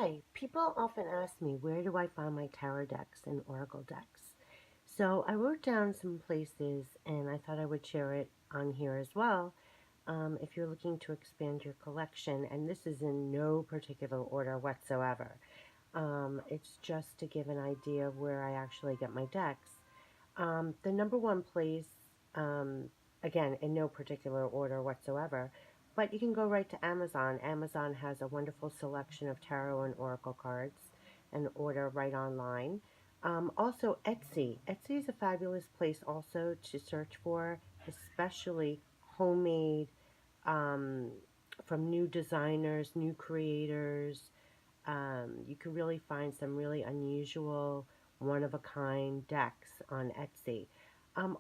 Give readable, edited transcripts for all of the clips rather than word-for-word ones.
Hi, people often ask me where do I find my tarot decks and oracle decks. So I wrote down some places and I thought I would share it on here as well. If you're looking to expand your collection, and this is in no particular order whatsoever, it's just to give an idea of where I actually get my decks. The number one place, um, again, in no particular order whatsoever, but you can go right to Amazon. Amazon has a wonderful selection of tarot and oracle cards and order right online. Also, Etsy. Etsy is a fabulous place also to search for, especially homemade um, from new designers, new creators. You can really find some really unusual, one of a kind decks on Etsy.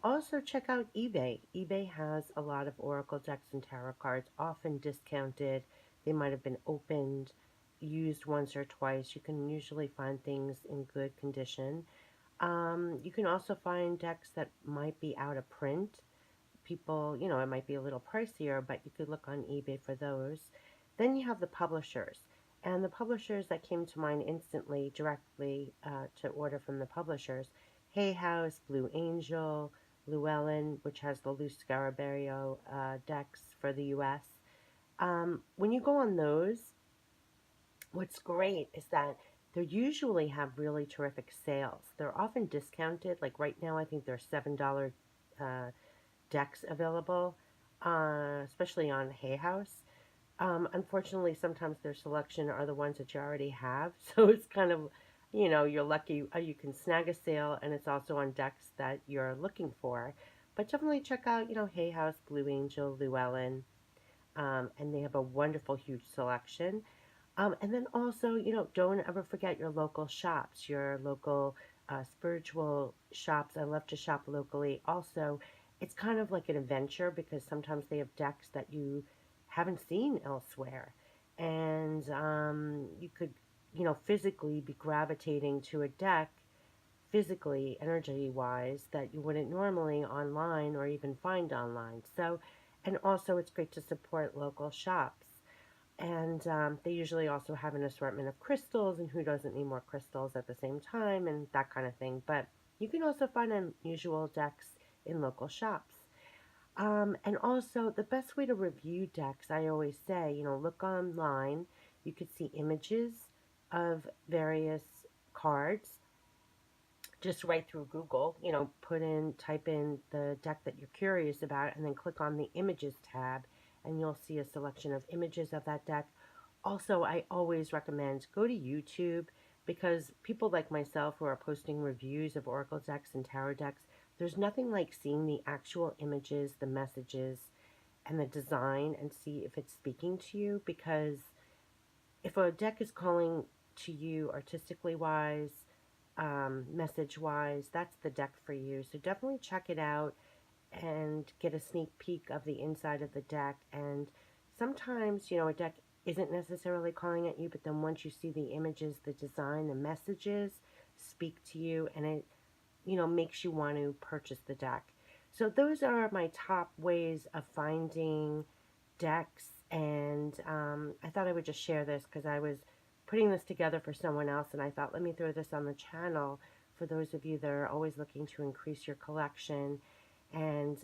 Also, check out eBay. eBay has a lot of oracle decks and tarot cards, often discounted. They might have been opened, used once or twice. You can usually find things in good condition. You can also find decks that might be out of print. People, it might be a little pricier, but you could look on eBay for those. Then you have the publishers. And the publishers that came to mind instantly, directly to order from the publishers, Hay House, Blue Angel, Llewellyn, which has the Luz Scarabeo decks for the US. When you go on those, what's great is that they usually have really terrific sales. They're often discounted. Like right now, I think they're $7 decks available, especially on Hay House. Unfortunately, sometimes their selection are the ones that you already have. So it's kind of, you're lucky you can snag a sale and it's also on decks that you're looking for. But definitely check out, Hay House, Blue Angel, Llewellyn, and they have a wonderful, huge selection. And then also, don't ever forget your local shops, your local spiritual shops. I love to shop locally. Also, it's kind of like an adventure because sometimes they have decks that you haven't seen elsewhere. And you could, physically be gravitating to a deck, physically, energy wise, that you wouldn't normally online or even find online. So, and also, it's great to support local shops. And they usually also have an assortment of crystals, and who doesn't need more crystals at the same time, and that kind of thing. But you can also find unusual decks in local shops. And also, the best way to review decks, I always say, look online. You could see images of various cards just right through Google, type in the deck that you're curious about and then click on the images tab and you'll see a selection of images of that deck. Also, I always recommend go to YouTube because people like myself who are posting reviews of oracle decks and tarot decks, there's nothing like seeing the actual images, the messages, and the design and see if it's speaking to you, because if a deck is calling to you artistically wise, message wise, that's the deck for you. So definitely check it out and get a sneak peek of the inside of the deck. And sometimes, a deck isn't necessarily calling at you, but then once you see the images, the design, the messages speak to you, and it, makes you want to purchase the deck. So those are my top ways of finding decks, and I thought I would just share this because I was putting this together for someone else, and I thought, let me throw this on the channel for those of you that are always looking to increase your collection. And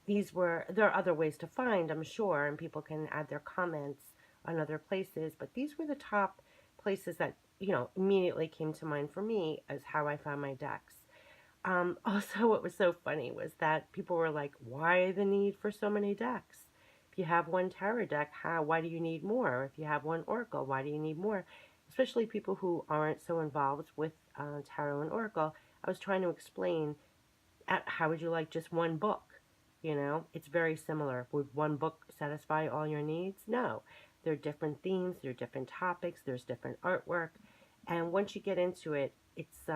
there are other ways to find, I'm sure, and people can add their comments on other places, but these were the top places that, immediately came to mind for me as how I found my decks. Also, what was so funny was that people were like, why the need for so many decks? If you have one tarot deck, why do you need more? If you have one oracle, why do you need more? Especially people who aren't so involved with tarot and oracle. I was trying to explain, how would you like just one book? It's very similar. Would one book satisfy all your needs? No. There are different themes, there are different topics, there's different artwork. And once you get into it, it's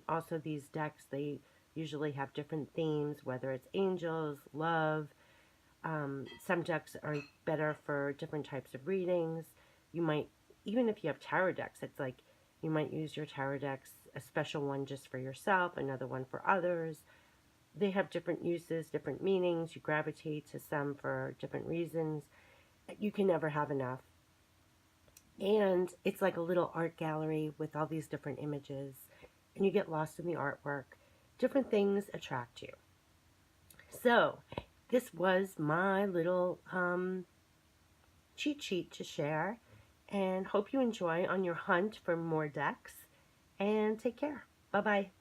also these decks, they usually have different themes, whether it's angels, love. Some decks are better for different types of readings. You might, even if you have tarot decks, it's like you might use your tarot decks, a special one just for yourself, another one for others. They have different uses, different meanings. You gravitate to some for different reasons. You can never have enough. And it's like a little art gallery with all these different images, and you get lost in the artwork. Different things attract you. So, this was my little cheat sheet to share, and hope you enjoy on your hunt for more decks. And take care. Bye bye.